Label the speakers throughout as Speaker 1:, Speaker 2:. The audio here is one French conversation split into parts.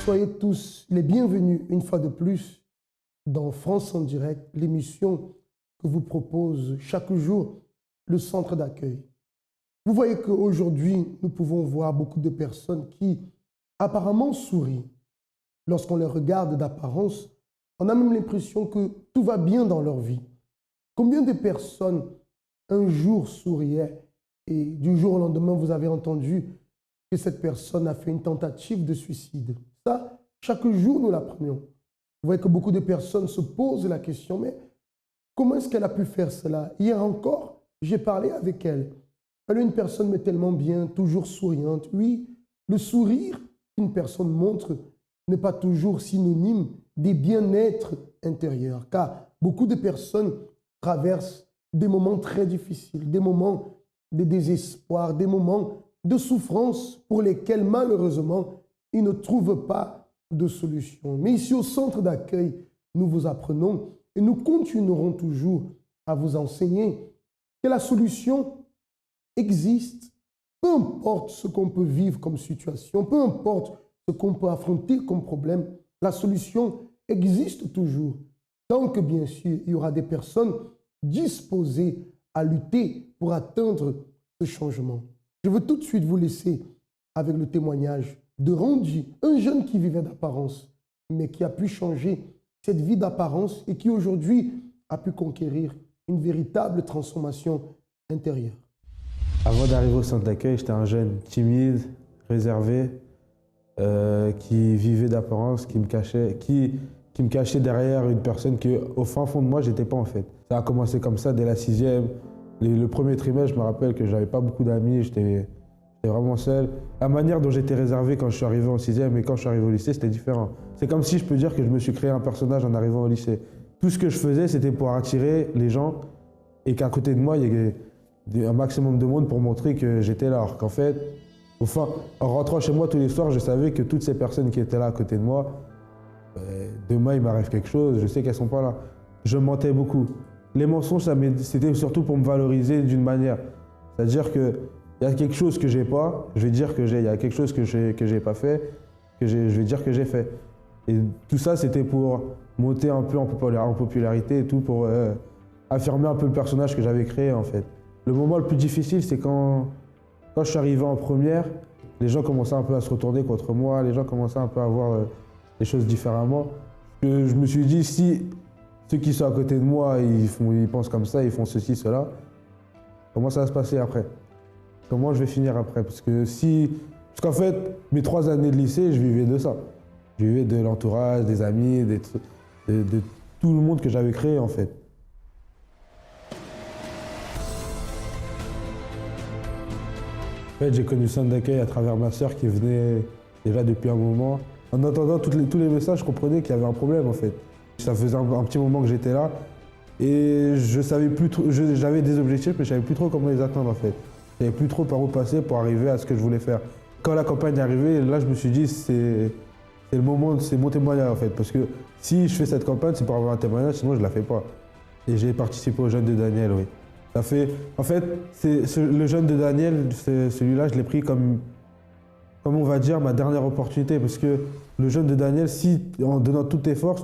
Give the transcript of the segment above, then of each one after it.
Speaker 1: Soyez tous les bienvenus une fois de plus dans France en direct, l'émission que vous propose chaque jour le centre d'accueil. Vous voyez qu'aujourd'hui, nous pouvons voir beaucoup de personnes qui apparemment sourient. Lorsqu'on les regarde d'apparence, on a même l'impression que tout va bien dans leur vie. Combien de personnes un jour souriaient et du jour au lendemain, vous avez entendu que cette personne a fait une tentative de suicide. Ça, chaque jour, nous l'apprenons. Vous voyez que beaucoup de personnes se posent la question, mais comment est-ce qu'elle a pu faire cela? Hier encore, j'ai parlé avec elle. Elle est une personne mais tellement bien, toujours souriante. Oui, le sourire qu'une personne montre n'est pas toujours synonyme des bien-être intérieurs, car beaucoup de personnes traversent des moments très difficiles, des moments de désespoir, des moments de souffrance pour lesquels malheureusement ils ne trouvent pas de solution. Mais ici au centre d'accueil, nous vous apprenons et nous continuerons toujours à vous enseigner que la solution existe, peu importe ce qu'on peut vivre comme situation, peu importe ce qu'on peut affronter comme problème, la solution existe toujours. Tant que bien sûr, il y aura des personnes disposées à lutter pour atteindre ce changement. Je veux tout de suite vous laisser avec le témoignage de Randy, un jeune qui vivait d'apparence, mais qui a pu changer cette vie d'apparence et qui aujourd'hui a pu conquérir une véritable transformation intérieure.
Speaker 2: Avant d'arriver au centre d'accueil, j'étais un jeune timide, réservé, qui vivait d'apparence, qui me cachait derrière une personne que, au fin fond de moi, j'étais pas en fait. Ça a commencé comme ça dès la 6e. Le premier trimestre, je me rappelle que j'avais pas beaucoup d'amis, j'étais vraiment seul. La manière dont j'étais réservé quand je suis arrivé en 6e et quand je suis arrivé au lycée, c'était différent. C'est comme si je peux dire que je me suis créé un personnage en arrivant au lycée. Tout ce que je faisais, c'était pour attirer les gens et qu'à côté de moi, il y ait un maximum de monde pour montrer que j'étais là. Alors qu'en fait, en rentrant chez moi tous les soirs, je savais que toutes ces personnes qui étaient là à côté de moi, demain, il m'arrive quelque chose, je sais qu'elles sont pas là. Je mentais beaucoup. Les mensonges, c'était surtout pour me valoriser d'une manière. C'est-à-dire qu'il y a quelque chose que j'ai pas, je vais dire que j'ai. Il y a quelque chose que j'ai pas fait, je vais dire que j'ai fait. Et tout ça, c'était pour monter un peu en popularité et tout, pour affirmer un peu le personnage que j'avais créé en fait. Le moment le plus difficile, c'est quand je suis arrivé en première, les gens commençaient un peu à se retourner contre moi, les gens commençaient un peu à voir les choses différemment. Je me suis dit, si ceux qui sont à côté de moi, ils pensent comme ça, ils font ceci, cela, comment ça va se passer après? Comment je vais finir après? Parce qu'en fait, mes 3 années de lycée, je vivais de ça. Je vivais de l'entourage, des amis, de tout le monde que j'avais créé en fait. En fait, j'ai connu le centre d'accueil à travers ma sœur qui venait déjà depuis un moment. En entendant tous les messages, je comprenais qu'il y avait un problème en fait. Ça faisait un petit moment que j'étais là et je savais plus trop, j'avais des objectifs mais je savais plus trop comment les atteindre en fait. Je savais plus trop par où passer pour arriver à ce que je voulais faire. Quand la campagne est arrivée, là je me suis dit c'est le moment, c'est mon témoignage en fait. Parce que si je fais cette campagne, c'est pour avoir un témoignage, sinon je ne la fais pas. Et j'ai participé au Jeûne de Daniel, oui. En fait, le Jeûne de Daniel, celui-là, je l'ai pris comme on va dire, ma dernière opportunité. Parce que le Jeûne de Daniel, si en donnant toutes tes forces,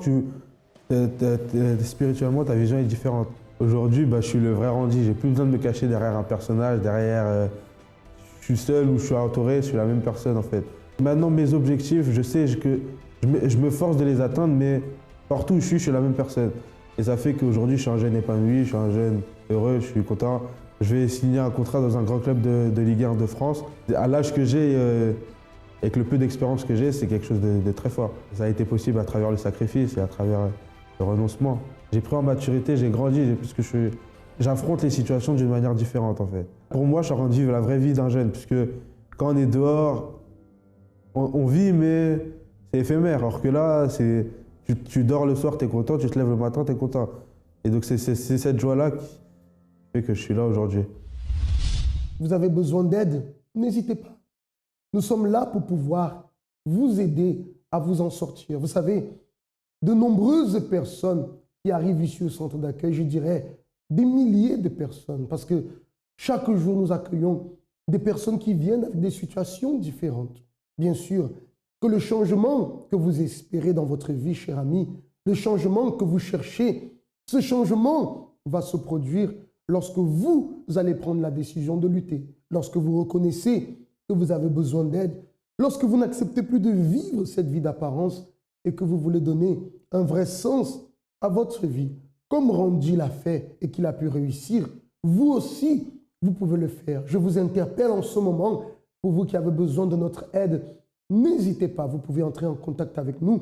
Speaker 2: spirituellement, ta vision est différente. Aujourd'hui, je suis le vrai Randy. J'ai plus besoin de me cacher derrière un personnage, je suis seul ou je suis entouré, je suis la même personne en fait. Maintenant, mes objectifs, je sais que je me force de les atteindre, mais partout où je suis la même personne. Et ça fait qu'aujourd'hui, je suis un jeune épanoui, je suis un jeune heureux, je suis content. Je vais signer un contrat dans un grand club de Ligue 1 de France. À l'âge que j'ai, avec le peu d'expérience que j'ai, c'est quelque chose de très fort. Ça a été possible à travers le sacrifice et à travers le renoncement. J'ai pris en maturité, j'ai grandi, puisque j'affronte les situations d'une manière différente en fait. Pour moi, je suis en train de vivre la vraie vie d'un jeune, puisque quand on est dehors, on vit, mais c'est éphémère. Alors que là, tu dors le soir, tu es content, tu te lèves le matin, tu es content. Et donc c'est cette joie-là qui fait que je suis là aujourd'hui.
Speaker 1: Vous avez besoin d'aide? N'hésitez pas. Nous sommes là pour pouvoir vous aider à vous en sortir. Vous savez, de nombreuses personnes qui arrivent ici au centre d'accueil, je dirais des milliers de personnes, parce que chaque jour nous accueillons des personnes qui viennent avec des situations différentes. Bien sûr, que le changement que vous espérez dans votre vie, cher ami, le changement que vous cherchez, ce changement va se produire lorsque vous allez prendre la décision de lutter, lorsque vous reconnaissez que vous avez besoin d'aide, lorsque vous n'acceptez plus de vivre cette vie d'apparence et que vous voulez donner un vrai sens à votre vie. Comme Randy l'a fait et qu'il a pu réussir, vous aussi, vous pouvez le faire. Je vous interpelle en ce moment, pour vous qui avez besoin de notre aide, n'hésitez pas, vous pouvez entrer en contact avec nous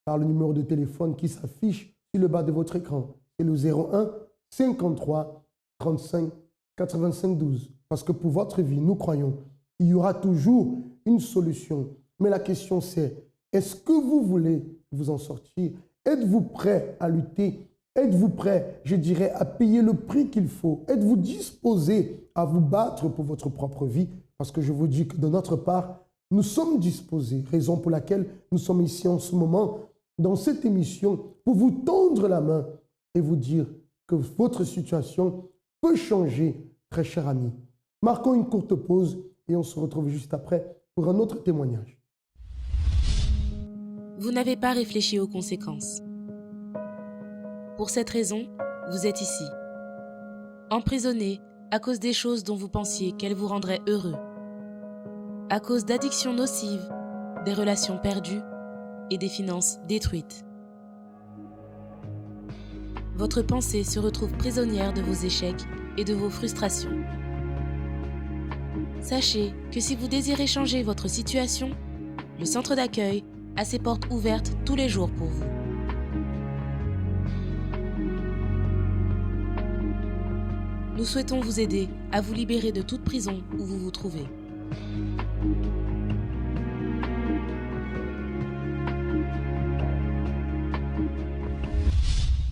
Speaker 1: par le numéro de téléphone qui s'affiche sur le bas de votre écran. C'est le 01 53 35 85 12. Parce que pour votre vie, nous croyons, il y aura toujours une solution. Mais la question c'est, est-ce que vous voulez vous en sortir? Êtes-vous prêt à lutter? Êtes-vous prêt, je dirais, à payer le prix qu'il faut? Êtes-vous disposé à vous battre pour votre propre vie? Parce que je vous dis que de notre part, nous sommes disposés, raison pour laquelle nous sommes ici en ce moment, dans cette émission, pour vous tendre la main et vous dire que votre situation peut changer, très cher ami. Marquons une courte pause et on se retrouve juste après pour un autre témoignage.
Speaker 3: Vous n'avez pas réfléchi aux conséquences. Pour cette raison, vous êtes ici, emprisonné à cause des choses dont vous pensiez qu'elles vous rendraient heureux, à cause d'addictions nocives, des relations perdues et des finances détruites. Votre pensée se retrouve prisonnière de vos échecs et de vos frustrations. Sachez que si vous désirez changer votre situation, le centre d'accueil a ses portes ouvertes tous les jours pour vous. Nous souhaitons vous aider à vous libérer de toute prison où vous vous trouvez.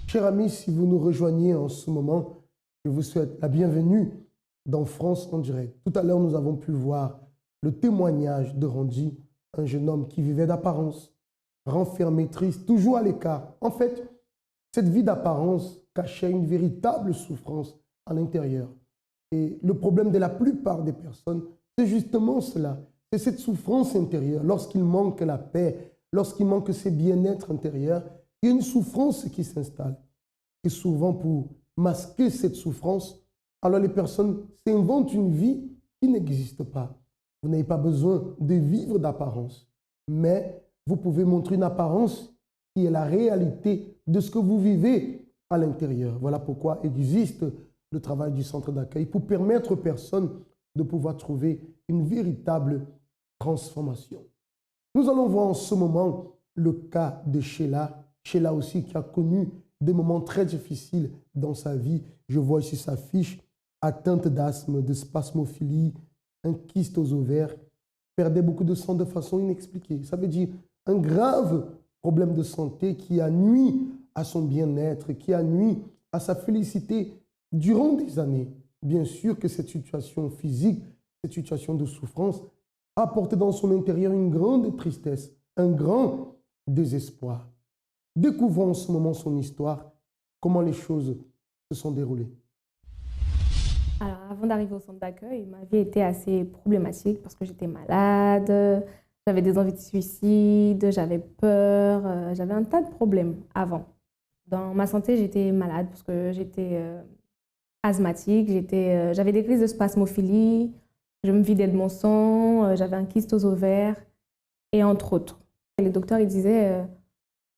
Speaker 1: Chers amis, si vous nous rejoignez en ce moment, je vous souhaite la bienvenue dans France en direct. Tout à l'heure, nous avons pu voir le témoignage de Randy, un jeune homme qui vivait d'apparence, renfermé, triste, toujours à l'écart. En fait, cette vie d'apparence cachait une véritable souffrance à l'intérieur. Et le problème de la plupart des personnes, c'est justement cela. C'est cette souffrance intérieure. Lorsqu'il manque la paix, lorsqu'il manque ce bien-être intérieur, il y a une souffrance qui s'installe. Et souvent, pour masquer cette souffrance, alors les personnes s'inventent une vie qui n'existe pas. Vous n'avez pas besoin de vivre d'apparence, mais vous pouvez montrer une apparence qui est la réalité de ce que vous vivez à l'intérieur. Voilà pourquoi existe le travail du centre d'accueil, pour permettre aux personnes de pouvoir trouver une véritable transformation. Nous allons voir en ce moment le cas de Sheila. Sheila aussi qui a connu des moments très difficiles dans sa vie. Je vois ici sa fiche, atteinte d'asthme, de spasmophilie, un kyste aux ovaires, perdait beaucoup de sang de façon inexpliquée. Ça veut dire un grave problème de santé qui a nui à son bien-être, qui a nui à sa félicité durant des années. Bien sûr que cette situation physique, cette situation de souffrance, a apporté dans son intérieur une grande tristesse, un grand désespoir. Découvrons en ce moment son histoire, comment les choses se sont déroulées.
Speaker 4: Alors, avant d'arriver au centre d'accueil, ma vie était assez problématique parce que j'étais malade, j'avais des envies de suicide, j'avais peur, j'avais un tas de problèmes avant. Dans ma santé, j'étais malade parce que j'étais asthmatique, j'avais des crises de spasmophilie, je me vidais de mon sang, j'avais un kyste aux ovaires et entre autres. Et les docteurs ils disaient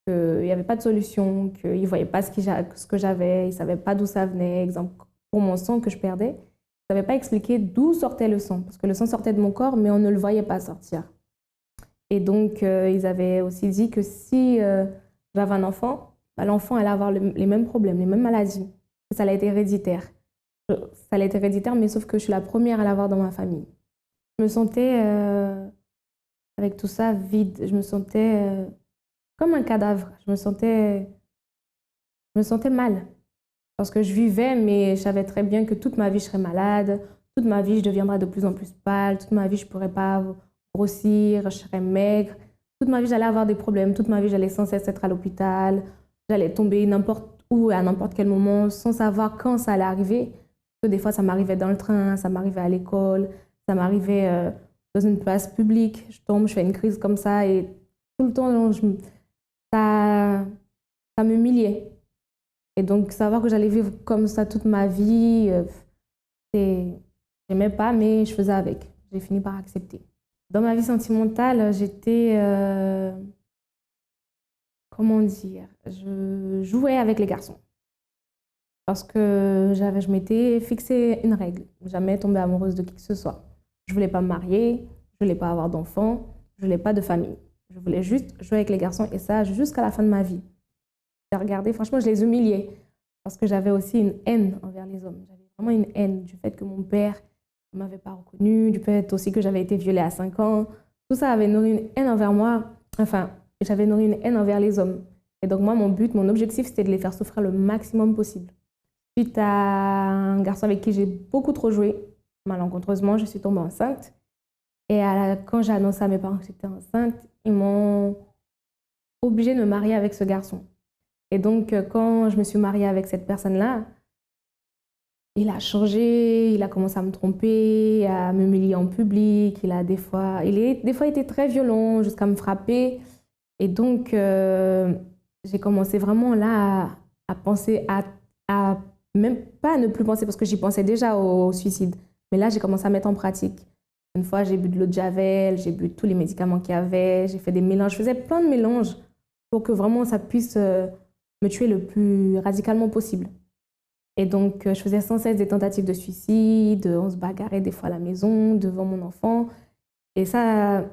Speaker 4: qu'il n'y avait pas de solution, qu'ils ne voyaient pas ce que j'avais, ils ne savaient pas d'où ça venait. Exemple, pour mon sang que je perdais, ils ne savaient pas expliquer d'où sortait le sang, parce que le sang sortait de mon corps, mais on ne le voyait pas sortir. Et donc, ils avaient aussi dit que si j'avais un enfant, bah, l'enfant allait avoir les mêmes problèmes, les mêmes maladies. Ça allait être héréditaire. Ça allait être héréditaire, mais sauf que je suis la première à l'avoir dans ma famille. Je me sentais, avec tout ça, vide. Je me sentais comme un cadavre. Je me sentais mal. Parce que je vivais, mais je savais très bien que toute ma vie, je serais malade. Toute ma vie, je deviendrais de plus en plus pâle. Toute ma vie, je ne pourrais pas grossir, je serais maigre. Toute ma vie, j'allais avoir des problèmes. Toute ma vie, j'allais sans cesse être à l'hôpital. J'allais tomber n'importe où, à n'importe quel moment, sans savoir quand ça allait arriver. Parce que des fois, ça m'arrivait dans le train, ça m'arrivait à l'école, ça m'arrivait dans une place publique, je tombe, je fais une crise comme ça et tout le temps, ça, ça m'humiliait. Et donc, savoir que j'allais vivre comme ça toute ma vie, j'aimais pas, mais je faisais avec. J'ai fini par accepter. Dans ma vie sentimentale, j'étais, comment dire, je jouais avec les garçons. Parce que je m'étais fixé une règle, jamais tomber amoureuse de qui que ce soit. Je voulais pas me marier, je voulais pas avoir d'enfants, je voulais pas de famille. Je voulais juste jouer avec les garçons et ça jusqu'à la fin de ma vie. J'ai regardé, franchement, je les humiliais parce que j'avais aussi une haine envers les hommes. J'avais vraiment une haine du fait que mon père ne m'avait pas reconnue, du fait aussi que j'avais été violée à 5 ans. Tout ça avait nourri une haine envers moi. Enfin, j'avais nourri une haine envers les hommes. Et donc moi, mon objectif, c'était de les faire souffrir le maximum possible. Suite à un garçon avec qui j'ai beaucoup trop joué, malencontreusement, je suis tombée enceinte. Et quand j'ai annoncé à mes parents que j'étais enceinte, ils m'ont obligée de me marier avec ce garçon. Et donc, quand je me suis mariée avec cette personne-là, il a changé, il a commencé à me tromper, à m'humilier en public. Il a des fois été très violent jusqu'à me frapper. Et donc, j'ai commencé vraiment là à penser, à même pas à ne plus penser parce que j'y pensais déjà au suicide. Mais là, j'ai commencé à mettre en pratique. Une fois, j'ai bu de l'eau de Javel, j'ai bu tous les médicaments qu'il y avait, j'ai fait des mélanges. Je faisais plein de mélanges pour que vraiment ça puisse me tuer le plus radicalement possible. Et donc, je faisais sans cesse des tentatives de suicide, on se bagarrait des fois à la maison, devant mon enfant. Et ça,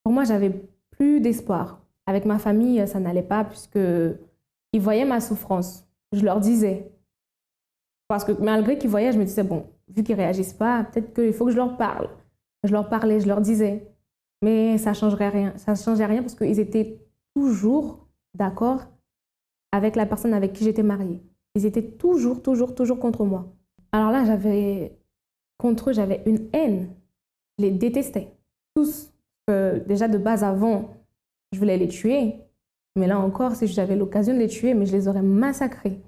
Speaker 4: pour moi, j'avais plus d'espoir. Avec ma famille, ça n'allait pas puisqu'ils voyaient ma souffrance. Je leur disais. Parce que malgré qu'ils voyaient, je me disais, bon, vu qu'ils ne réagissent pas, peut-être qu'il faut que je leur parle. Je leur parlais, je leur disais. Mais ça ne changerait rien. Ça ne changeait rien parce qu'ils étaient toujours d'accord avec la personne avec qui j'étais mariée. Ils étaient toujours contre moi. Alors là, contre eux, j'avais une haine. Je les détestais. Tous. Déjà de base, avant, je voulais les tuer. Mais là encore, si j'avais l'occasion de les tuer, mais je les aurais massacrés.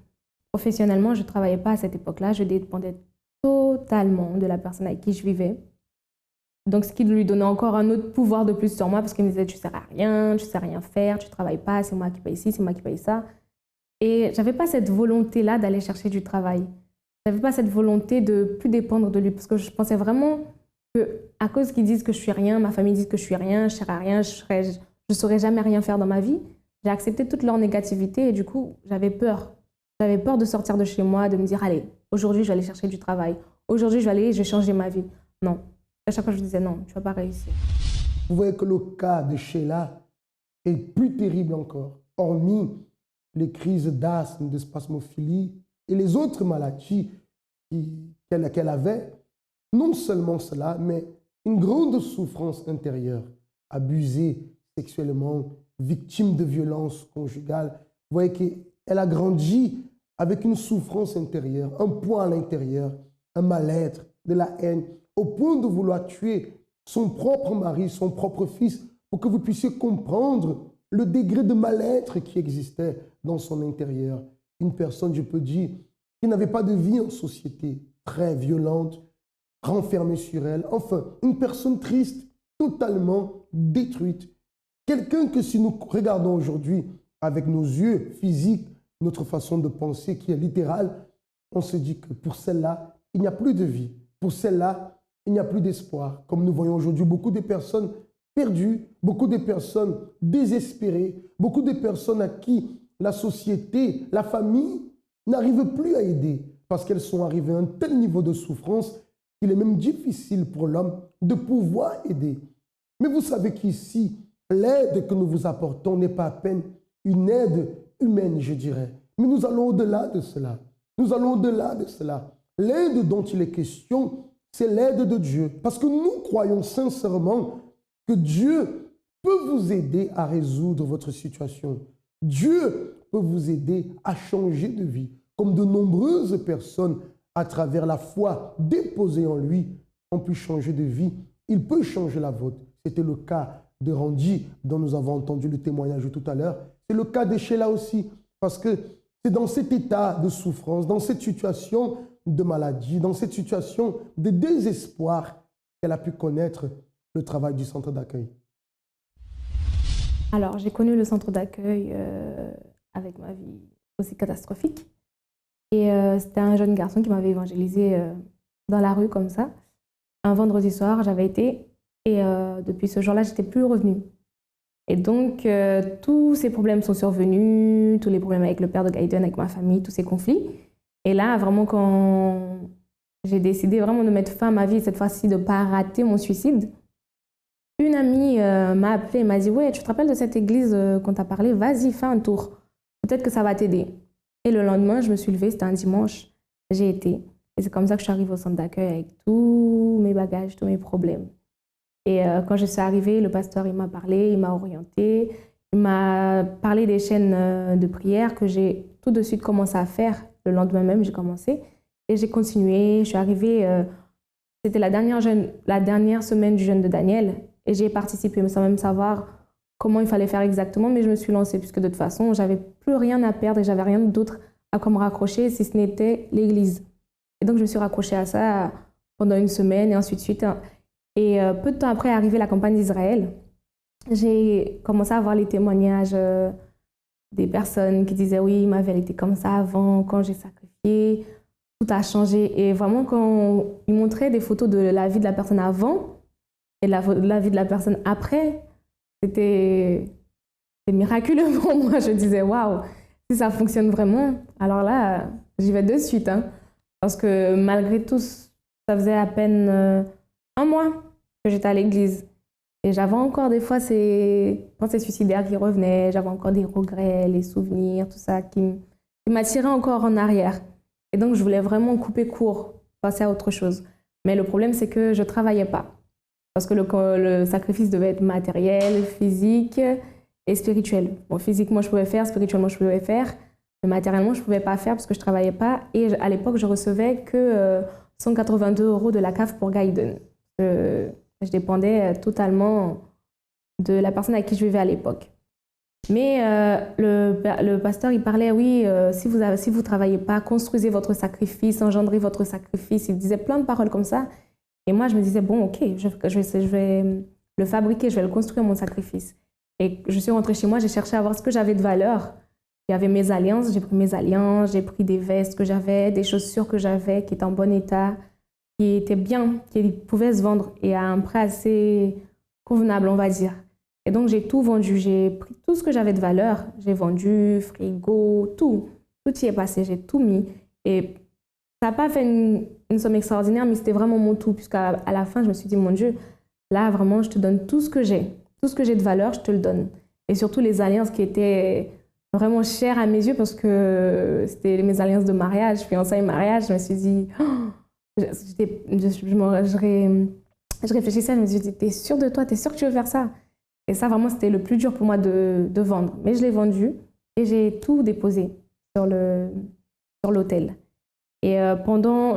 Speaker 4: Professionnellement, je ne travaillais pas à cette époque-là. Je dépendais totalement de la personne avec qui je vivais. Donc, ce qui lui donnait encore un autre pouvoir de plus sur moi parce qu'il me disait « tu ne sers à rien, tu ne sais rien faire, tu ne travailles pas, c'est moi qui paye ci, c'est moi qui paye ça ». Et je n'avais pas cette volonté-là d'aller chercher du travail. Je n'avais pas cette volonté de plus dépendre de lui parce que je pensais vraiment qu'à cause qu'ils disent que je suis rien, ma famille dit que je suis rien, je ne sers à rien, je ne saurais jamais rien faire dans ma vie. J'ai accepté toute leur négativité et du coup, j'avais peur. J'avais peur de sortir de chez moi, de me dire « allez, aujourd'hui, je vais aller chercher du travail. Aujourd'hui, je vais changer ma vie. » Non. À chaque fois, je disais « non, tu ne vas pas réussir. »
Speaker 1: Vous voyez que le cas de Sheila est plus terrible encore, hormis les crises d'asthme, de spasmophilie et les autres maladies qu'elle avait. Non seulement cela, mais une grande souffrance intérieure, abusée sexuellement, victime de violences conjugales. Vous voyez qu'elle a grandi avec une souffrance intérieure, un poids à l'intérieur, un mal-être, de la haine, au point de vouloir tuer son propre mari, son propre fils, pour que vous puissiez comprendre le degré de mal-être qui existait dans son intérieur. Une personne, je peux dire, qui n'avait pas de vie en société, très violente, renfermée sur elle. Enfin, une personne triste, totalement détruite. Quelqu'un que si nous regardons aujourd'hui avec nos yeux physiques, notre façon de penser qui est littérale, on se dit que pour celle-là, il n'y a plus de vie. Pour celle-là, il n'y a plus d'espoir. Comme nous voyons aujourd'hui beaucoup de personnes perdues, beaucoup de personnes désespérées, beaucoup de personnes à qui la société, la famille n'arrive plus à aider parce qu'elles sont arrivées à un tel niveau de souffrance qu'il est même difficile pour l'homme de pouvoir aider. Mais vous savez qu'ici, l'aide que nous vous apportons n'est pas à peine une aide humaine, je dirais. Mais nous allons au-delà de cela. Nous allons au-delà de cela. L'aide dont il est question, c'est l'aide de Dieu. Parce que nous croyons sincèrement que Dieu peut vous aider à résoudre votre situation. Dieu peut vous aider à changer de vie. Comme de nombreuses personnes, à travers la foi déposée en lui, ont pu changer de vie. Il peut changer la vôtre. C'était le cas de Randy, dont nous avons entendu le témoignage tout à l'heure. C'est le cas de Sheila aussi, parce que c'est dans cet état de souffrance, dans cette situation de maladie, dans cette situation de désespoir, qu'elle a pu connaître le travail du centre d'accueil?
Speaker 4: Alors, j'ai connu le centre d'accueil avec ma vie aussi catastrophique. Et c'était un jeune garçon qui m'avait évangélisé dans la rue comme ça. Un vendredi soir, j'avais été et depuis ce jour-là, j'étais plus revenue. Et donc, tous ces problèmes sont survenus, tous les problèmes avec le père de Gaiden, avec ma famille, tous ces conflits. Et là, vraiment, quand j'ai décidé vraiment de mettre fin à ma vie, cette fois-ci de ne pas rater mon suicide, une amie m'a appelée et m'a dit « Ouais, tu te rappelles de cette église qu'on t'a parlé? Vas-y, fais un tour. Peut-être que ça va t'aider. » Et le lendemain, je me suis levée, c'était un dimanche, j'ai été. Et c'est comme ça que je suis arrivée au centre d'accueil avec tous mes bagages, tous mes problèmes. Et quand je suis arrivée, le pasteur, il m'a parlé, il m'a orientée, il m'a parlé des chaînes de prière que j'ai tout de suite commencé à faire. Le lendemain même, j'ai commencé. Et j'ai continué, je suis arrivée, c'était la dernière semaine du jeûne de Daniel. Et j'ai participé, mais sans même savoir comment il fallait faire exactement, mais je me suis lancée, puisque de toute façon, j'avais plus rien à perdre et j'avais rien d'autre à quoi me raccrocher, si ce n'était l'église. Et donc, je me suis raccrochée à ça pendant une semaine et ensuite de suite. Et peu de temps après, arrivé la campagne d'Israël, j'ai commencé à voir les témoignages des personnes qui disaient « Oui, ma vie elle était comme ça avant, quand j'ai sacrifié, tout a changé. » Et vraiment, quand ils montraient des photos de la vie de la personne avant et de la vie de la personne après, c'était miraculeux pour moi. Je disais « Waouh, si ça fonctionne vraiment, alors là, j'y vais de suite. » Parce que malgré tout, ça faisait à peine un mois que j'étais à l'église. Et j'avais encore des fois ces pensées suicidaires qui revenaient, j'avais encore des regrets, les souvenirs, tout ça qui m'attiraient encore en arrière. Et donc, je voulais vraiment couper court, passer à autre chose. Mais le problème, c'est que je ne travaillais pas. Parce que le sacrifice devait être matériel, physique et spirituel. Bon, physiquement, je pouvais faire, spirituellement, je pouvais faire. Mais matériellement, je ne pouvais pas faire parce que je ne travaillais pas. Et à l'époque, je recevais que 182 € de la CAF pour Gaiden. Je dépendais totalement de la personne avec qui je vivais à l'époque. Mais le pasteur, il parlait, oui, si vous ne travaillez pas, construisez votre sacrifice, engendrez votre sacrifice. Il disait plein de paroles comme ça. Et moi, je me disais, bon, ok, je vais le fabriquer, je vais le construire, mon sacrifice. Et je suis rentrée chez moi, j'ai cherché à voir ce que j'avais de valeur. Il y avait mes alliances, j'ai pris mes alliances, j'ai pris des vestes que j'avais, des chaussures que j'avais qui étaient en bon état, qui étaient bien, qui pouvaient se vendre et à un prix assez convenable, on va dire. Et donc, j'ai tout vendu. J'ai pris tout ce que j'avais de valeur. J'ai vendu, frigo, tout. Tout y est passé, j'ai tout mis. Et ça n'a pas fait une somme extraordinaire, mais c'était vraiment mon tout. Puisqu'à la fin, je me suis dit, mon Dieu, là, vraiment, je te donne tout ce que j'ai. Tout ce que j'ai de valeur, je te le donne. Et surtout les alliances qui étaient vraiment chères à mes yeux parce que c'était mes alliances de mariage, fiançailles, mariage. Je me suis dit... Je réfléchissais, je me suis dit, t'es sûre de toi, t'es sûre que tu veux faire ça? Et ça, vraiment, c'était le plus dur pour moi de vendre. Mais je l'ai vendu et j'ai tout déposé sur l'autel. Et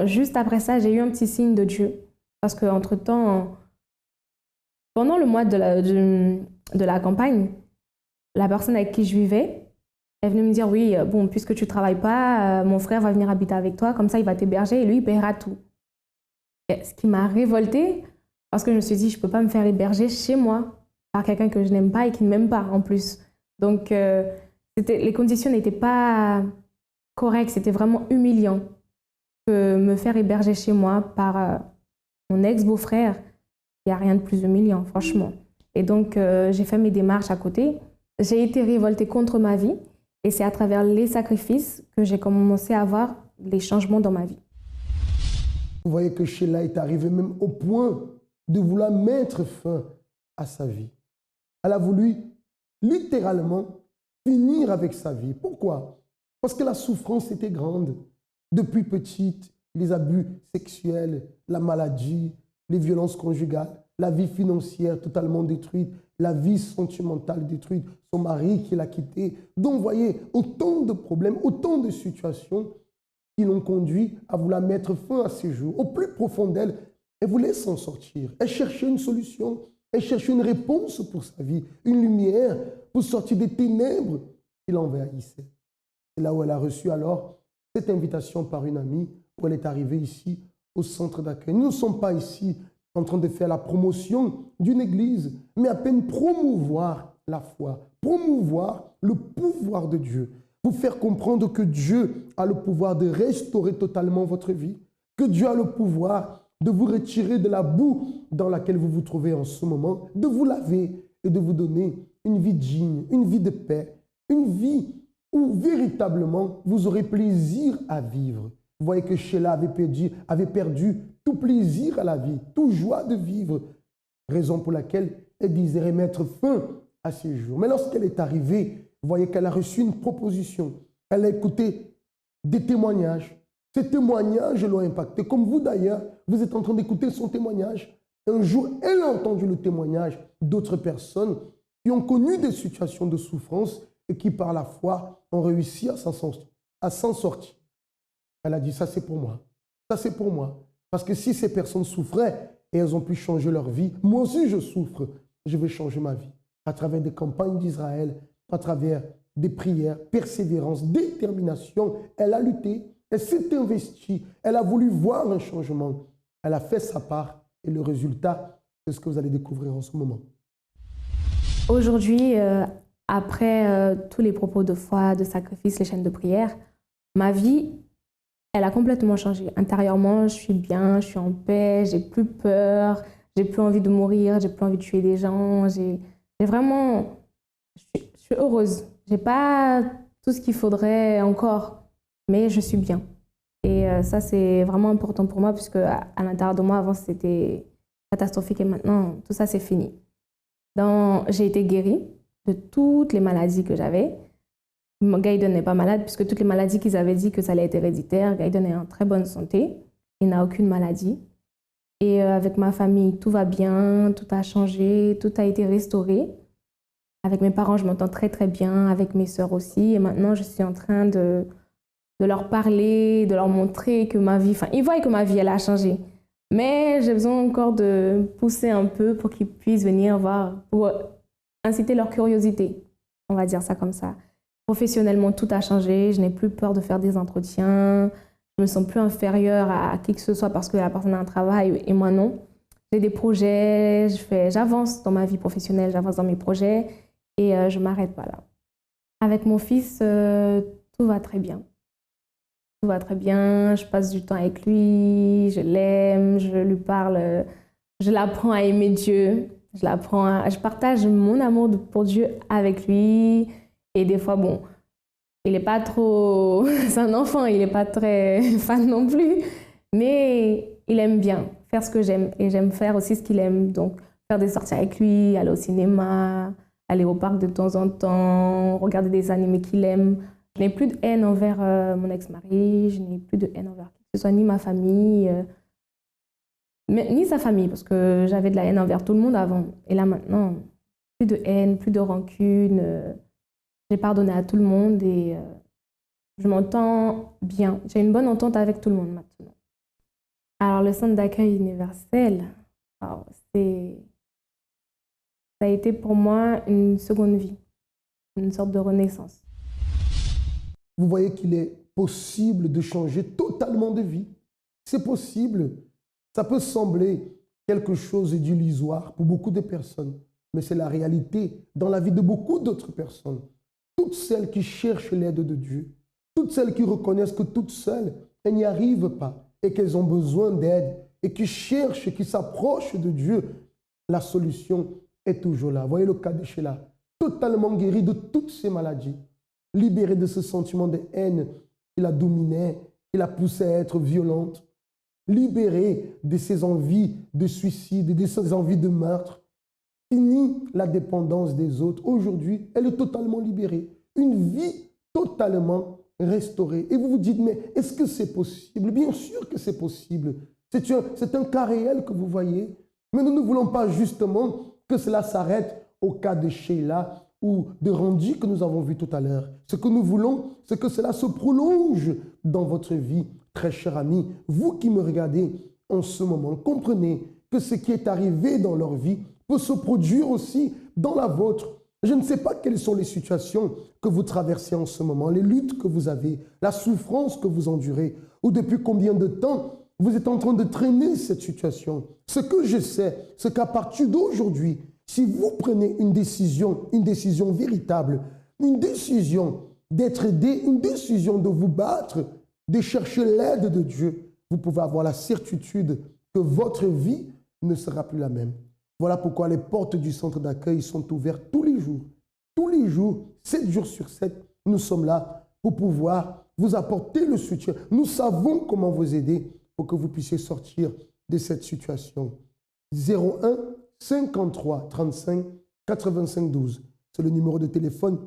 Speaker 4: juste après ça, j'ai eu un petit signe de Dieu. Parce qu'entre-temps, pendant le mois de la campagne, la personne avec qui je vivais, elle venait me dire, oui, bon, puisque tu ne travailles pas, mon frère va venir habiter avec toi, comme ça, il va t'héberger et lui, il paiera tout. Et ce qui m'a révoltée, parce que je me suis dit, je ne peux pas me faire héberger chez moi par quelqu'un que je n'aime pas et qui ne m'aime pas en plus. Donc, les conditions n'étaient pas correctes, c'était vraiment humiliant que me faire héberger chez moi par mon ex-beau-frère. Il n'y a rien de plus humiliant, franchement. Et donc, j'ai fait mes démarches à côté. J'ai été révoltée contre ma vie. Et c'est à travers les sacrifices que j'ai commencé à voir les changements dans ma vie.
Speaker 1: Vous voyez que Sheila est arrivée même au point de vouloir mettre fin à sa vie. Elle a voulu littéralement finir avec sa vie. Pourquoi? Parce que la souffrance était grande. Depuis petite, les abus sexuels, la maladie, les violences conjugales, la vie financière totalement détruite, la vie sentimentale détruite, son mari qui l'a quittée. Donc, vous voyez, autant de problèmes, autant de situations qui l'ont conduit à vouloir mettre fin à ses jours. Au plus profond d'elle, elle voulait s'en sortir. Elle cherchait une solution, elle cherchait une réponse pour sa vie, une lumière pour sortir des ténèbres qui l'envahissaient. C'est là où elle a reçu alors cette invitation par une amie, où elle est arrivée ici au centre d'accueil. Nous ne sommes pas ici en train de faire la promotion d'une église, mais à peine promouvoir la foi, promouvoir le pouvoir de Dieu, vous faire comprendre que Dieu a le pouvoir de restaurer totalement votre vie, que Dieu a le pouvoir de vous retirer de la boue dans laquelle vous vous trouvez en ce moment, de vous laver et de vous donner une vie digne, une vie de paix, une vie où véritablement vous aurez plaisir à vivre. Vous voyez que Sheila avait perdu tout plaisir à la vie, toute joie de vivre, raison pour laquelle elle désirait mettre fin à ses jours. Mais lorsqu'elle est arrivée, vous voyez qu'elle a reçu une proposition. Elle a écouté des témoignages. Ces témoignages l'ont impacté. Comme vous d'ailleurs, vous êtes en train d'écouter son témoignage. Un jour, elle a entendu le témoignage d'autres personnes qui ont connu des situations de souffrance et qui, par la foi, ont réussi à s'en sortir. Elle a dit, ça c'est pour moi. Ça c'est pour moi. Parce que si ces personnes souffraient et elles ont pu changer leur vie, moi aussi je souffre, je vais changer ma vie. À travers des campagnes d'Israël, à travers des prières, persévérance, détermination, elle a lutté, elle s'est investie, elle a voulu voir un changement. Elle a fait sa part et le résultat, c'est ce que vous allez découvrir en ce moment.
Speaker 4: Aujourd'hui, après tous les propos de foi, de sacrifice, les chaînes de prière, ma vie, elle a complètement changé. Intérieurement, je suis bien, je suis en paix, j'ai plus peur, j'ai plus envie de mourir, j'ai plus envie de tuer des gens. J'ai vraiment, je suis heureuse. J'ai pas tout ce qu'il faudrait encore, mais je suis bien. Et ça, c'est vraiment important pour moi, puisque à l'intérieur de moi, avant, c'était catastrophique et maintenant, tout ça, c'est fini. J'ai été guérie de toutes les maladies que j'avais. Gaïdon n'est pas malade, puisque toutes les maladies qu'ils avaient dit que ça allait être héréditaire, Gaïdon est en très bonne santé, il n'a aucune maladie. Et avec ma famille, tout va bien, tout a changé, tout a été restauré. Avec mes parents, je m'entends très très bien, avec mes sœurs aussi. Et maintenant, je suis en train de leur parler, de leur montrer que ma vie, ils voient que ma vie, elle a changé. Mais j'ai besoin encore de pousser un peu pour qu'ils puissent venir voir, pour inciter leur curiosité. On va dire ça comme ça. Professionnellement, tout a changé. Je n'ai plus peur de faire des entretiens. Je me sens plus inférieure à qui que ce soit parce que la personne a un travail et moi non. J'ai des projets, j'avance dans ma vie professionnelle, j'avance dans mes projets et je ne m'arrête pas là. Avec mon fils, tout va très bien. Tout va très bien, je passe du temps avec lui, je l'aime, je lui parle, je l'apprends à aimer Dieu, je partage mon amour pour Dieu avec lui. Et des fois, bon, il n'est pas trop... C'est un enfant, il n'est pas très fan non plus. Mais il aime bien faire ce que j'aime. Et j'aime faire aussi ce qu'il aime. Donc, faire des sorties avec lui, aller au cinéma, aller au parc de temps en temps, regarder des animés qu'il aime. Je n'ai plus de haine envers mon ex-mari. Je n'ai plus de haine envers qui que ce soit, ni ma famille, ni sa famille. Parce que j'avais de la haine envers tout le monde avant. Et là, maintenant, plus de haine, plus de rancune. J'ai pardonné à tout le monde et je m'entends bien. J'ai une bonne entente avec tout le monde maintenant. Alors, le centre d'accueil universel, ça a été pour moi une seconde vie, une sorte de renaissance.
Speaker 1: Vous voyez qu'il est possible de changer totalement de vie. C'est possible. Ça peut sembler quelque chose d'illusoire pour beaucoup de personnes, mais c'est la réalité dans la vie de beaucoup d'autres personnes. Toutes celles qui cherchent l'aide de Dieu, toutes celles qui reconnaissent que toutes seules, elles n'y arrivent pas et qu'elles ont besoin d'aide et qui cherchent, qui s'approchent de Dieu, la solution est toujours là. Voyez le cas de Sheila, totalement guérie de toutes ces maladies, libérée de ce sentiment de haine qui la dominait, qui la poussait à être violente, libérée de ses envies de suicide, de ses envies de meurtre. Fini la dépendance des autres. Aujourd'hui, elle est totalement libérée. Une vie totalement restaurée. Et vous vous dites, mais est-ce que c'est possible? Bien sûr que c'est possible. C'est un cas réel que vous voyez. Mais nous ne voulons pas justement que cela s'arrête au cas de Sheila ou de Randy que nous avons vu tout à l'heure. Ce que nous voulons, c'est que cela se prolonge dans votre vie, très cher ami. Vous qui me regardez en ce moment, comprenez que ce qui est arrivé dans leur vie peut se produire aussi dans la vôtre. Je ne sais pas quelles sont les situations que vous traversez en ce moment, les luttes que vous avez, la souffrance que vous endurez, ou depuis combien de temps vous êtes en train de traîner cette situation. Ce que je sais, c'est qu'à partir d'aujourd'hui, si vous prenez une décision véritable, une décision d'être aidé, une décision de vous battre, de chercher l'aide de Dieu, vous pouvez avoir la certitude que votre vie ne sera plus la même. Voilà pourquoi les portes du centre d'accueil sont ouvertes tous les jours. Tous les jours, 7 jours sur 7, nous sommes là pour pouvoir vous apporter le soutien. Nous savons comment vous aider pour que vous puissiez sortir de cette situation. 01 53 35 85 12. C'est le numéro de téléphone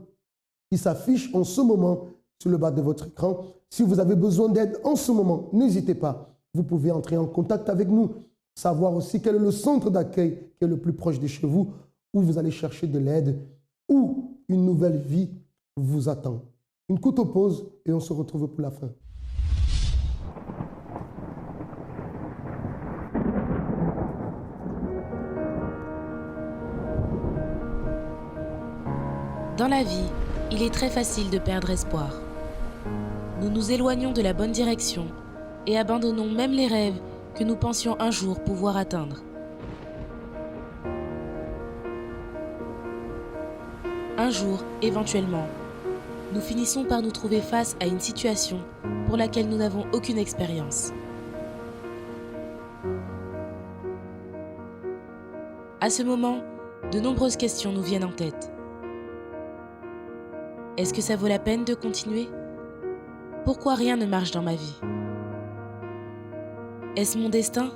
Speaker 1: qui s'affiche en ce moment sur le bas de votre écran. Si vous avez besoin d'aide en ce moment, n'hésitez pas. Vous pouvez entrer en contact avec nous, savoir aussi quel est le centre d'accueil qui est le plus proche de chez vous, où vous allez chercher de l'aide, où une nouvelle vie vous attend. Une courte pause et on se retrouve pour la fin.
Speaker 3: Dans la vie, il est très facile de perdre espoir. Nous nous éloignons de la bonne direction et abandonnons même les rêves que nous pensions un jour pouvoir atteindre. Un jour, éventuellement, nous finissons par nous trouver face à une situation pour laquelle nous n'avons aucune expérience. À ce moment, de nombreuses questions nous viennent en tête. Est-ce que ça vaut la peine de continuer? Pourquoi rien ne marche dans ma vie? Est-ce mon destin?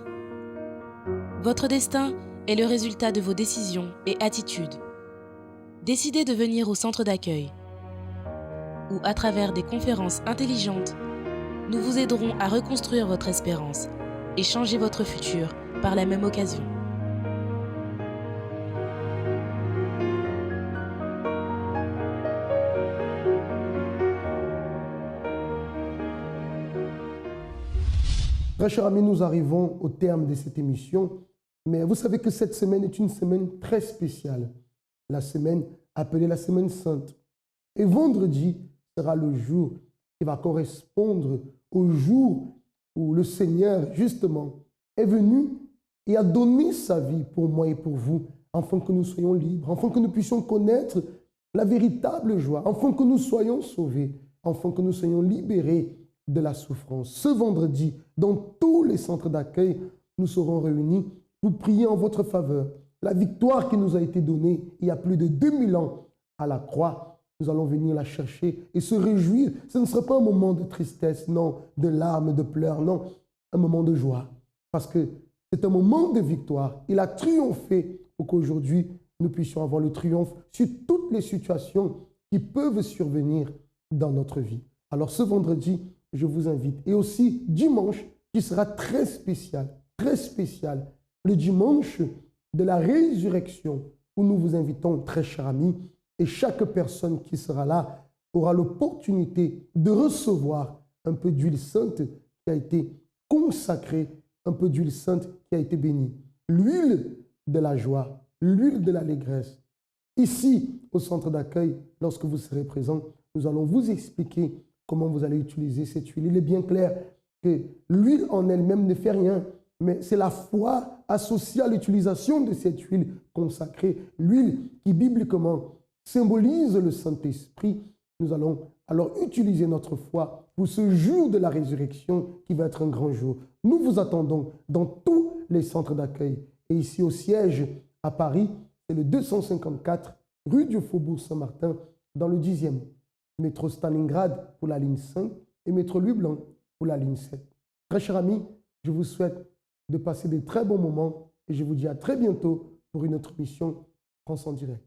Speaker 3: Votre destin est le résultat de vos décisions et attitudes. Décidez de venir au centre d'accueil, où à travers des conférences intelligentes, nous vous aiderons à reconstruire votre espérance et changer votre futur par la même occasion.
Speaker 1: Très chers amis, nous arrivons au terme de cette émission, mais vous savez que cette semaine est une semaine très spéciale, la semaine appelée la Semaine Sainte. Et vendredi sera le jour qui va correspondre au jour où le Seigneur, justement, est venu et a donné sa vie pour moi et pour vous, afin que nous soyons libres, afin que nous puissions connaître la véritable joie, afin que nous soyons sauvés, afin que nous soyons libérés de la souffrance. Ce vendredi, dans tous les centres d'accueil, nous serons réunis pour prier en votre faveur. La victoire qui nous a été donnée il y a plus de 2000 ans à la croix, nous allons venir la chercher et se réjouir. Ce ne sera pas un moment de tristesse, non, de larmes, de pleurs, non, un moment de joie. Parce que c'est un moment de victoire. Il a triomphé pour qu'aujourd'hui, nous puissions avoir le triomphe sur toutes les situations qui peuvent survenir dans notre vie. Alors ce vendredi, je vous invite. Et aussi dimanche, qui sera très spécial, le dimanche de la résurrection, où nous vous invitons, très chers amis, et chaque personne qui sera là aura l'opportunité de recevoir un peu d'huile sainte qui a été consacrée, un peu d'huile sainte qui a été bénie. L'huile de la joie, l'huile de l'allégresse. Ici, au centre d'accueil, lorsque vous serez présents, nous allons vous expliquer comment vous allez utiliser cette huile. Il est bien clair que l'huile en elle-même ne fait rien, mais c'est la foi associée à l'utilisation de cette huile consacrée, l'huile qui bibliquement symbolise le Saint-Esprit. Nous allons alors utiliser notre foi pour ce jour de la résurrection qui va être un grand jour. Nous vous attendons dans tous les centres d'accueil. Et ici au siège à Paris, c'est le 254 rue du Faubourg Saint-Martin dans le 10e. Métro Stalingrad pour la ligne 5 et métro Louis Blanc pour la ligne 7. Très chers amis, je vous souhaite de passer de très bons moments et je vous dis à très bientôt pour une autre mission France en direct.